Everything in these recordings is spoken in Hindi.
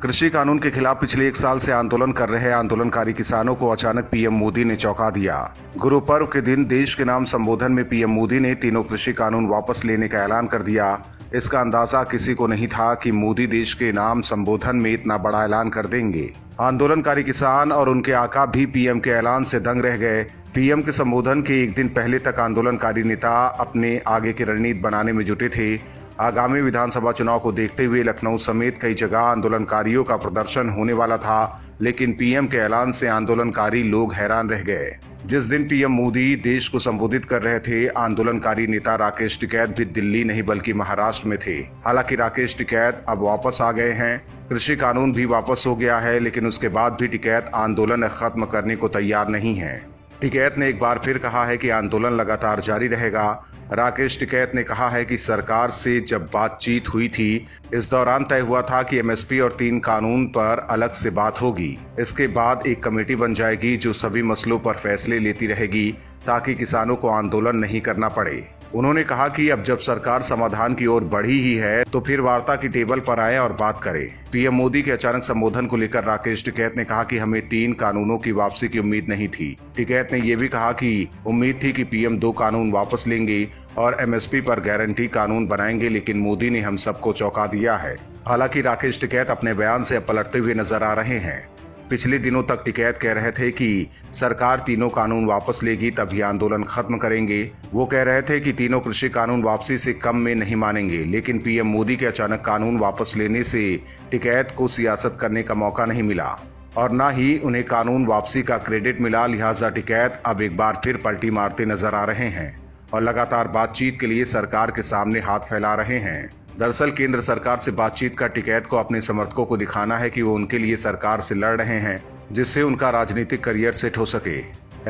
कृषि कानून के खिलाफ पिछले 1 साल से आंदोलन कर रहे आंदोलनकारी किसानों को अचानक पीएम मोदी ने चौंका दिया। गुरु पर्व के दिन देश के नाम संबोधन में पीएम मोदी ने तीनों कृषि कानून वापस लेने का ऐलान कर दिया। इसका अंदाजा किसी को नहीं था कि मोदी देश के नाम संबोधन में इतना बड़ा ऐलान कर देंगे। आंदोलनकारी किसान और उनके आका भी पीएम के ऐलान से दंग रह गए। पीएम के संबोधन के एक दिन पहले तक आंदोलनकारी नेता अपने आगे की रणनीति बनाने में जुटे थे। आगामी विधानसभा चुनाव को देखते हुए लखनऊ समेत कई जगह आंदोलनकारियों का प्रदर्शन होने वाला था, लेकिन पीएम के ऐलान से आंदोलनकारी लोग हैरान रह गए। जिस दिन पीएम मोदी देश को संबोधित कर रहे थे, आंदोलनकारी नेता राकेश टिकैत भी दिल्ली नहीं बल्कि महाराष्ट्र में थे। हालांकि राकेश टिकैत अब वापस आ गए हैं। कृषि कानून भी वापस हो गया है, लेकिन उसके बाद भी टिकैत आंदोलन खत्म करने को तैयार नहीं है। टिकैत ने एक बार फिर कहा है कि आंदोलन लगातार जारी रहेगा। राकेश टिकैत ने कहा है कि सरकार से जब बातचीत हुई थी, इस दौरान तय हुआ था कि एमएसपी और 3 कानून पर अलग से बात होगी। इसके बाद एक कमेटी बन जाएगी जो सभी मसलों पर फैसले लेती रहेगी ताकि किसानों को आंदोलन नहीं करना पड़े। उन्होंने कहा कि अब जब सरकार समाधान की ओर बढ़ी ही है तो फिर वार्ता की टेबल पर आए और बात करें। पीएम मोदी के अचानक संबोधन को लेकर राकेश टिकैत ने कहा कि हमें 3 कानूनों की वापसी की उम्मीद नहीं थी। टिकैत ने यह भी कहा कि उम्मीद थी कि पीएम 2 कानून वापस लेंगे और एमएसपी पर गारंटी कानून बनाएंगे, लेकिन मोदी ने हम सबको चौंका दिया है। हालांकि राकेश टिकैत अपने बयान से पलटते हुए नजर आ रहे हैं। पिछले दिनों तक टिकैत कह रहे थे कि सरकार तीनों कानून वापस लेगी तभी आंदोलन खत्म करेंगे। वो कह रहे थे कि तीनों कृषि कानून वापसी से कम में नहीं मानेंगे, लेकिन पीएम मोदी के अचानक कानून वापस लेने से टिकैत को सियासत करने का मौका नहीं मिला और न ही उन्हें कानून वापसी का क्रेडिट मिला। लिहाजा टिकैत अब एक बार फिर पलटी मारते नजर आ रहे हैं और लगातार बातचीत के लिए सरकार के सामने हाथ फैला रहे हैं। दरअसल केंद्र सरकार से बातचीत का टिकैत को अपने समर्थकों को दिखाना है कि वो उनके लिए सरकार से लड़ रहे हैं, जिससे उनका राजनीतिक करियर सेट हो सके।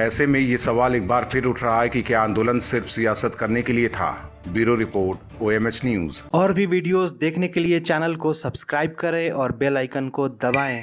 ऐसे में ये सवाल एक बार फिर उठ रहा है कि क्या आंदोलन सिर्फ सियासत करने के लिए था। Bureau report, OMH news. और भी वीडियोस देखने के लिए चैनल को सब्सक्राइब करें और बेल आइकन को दबाएं।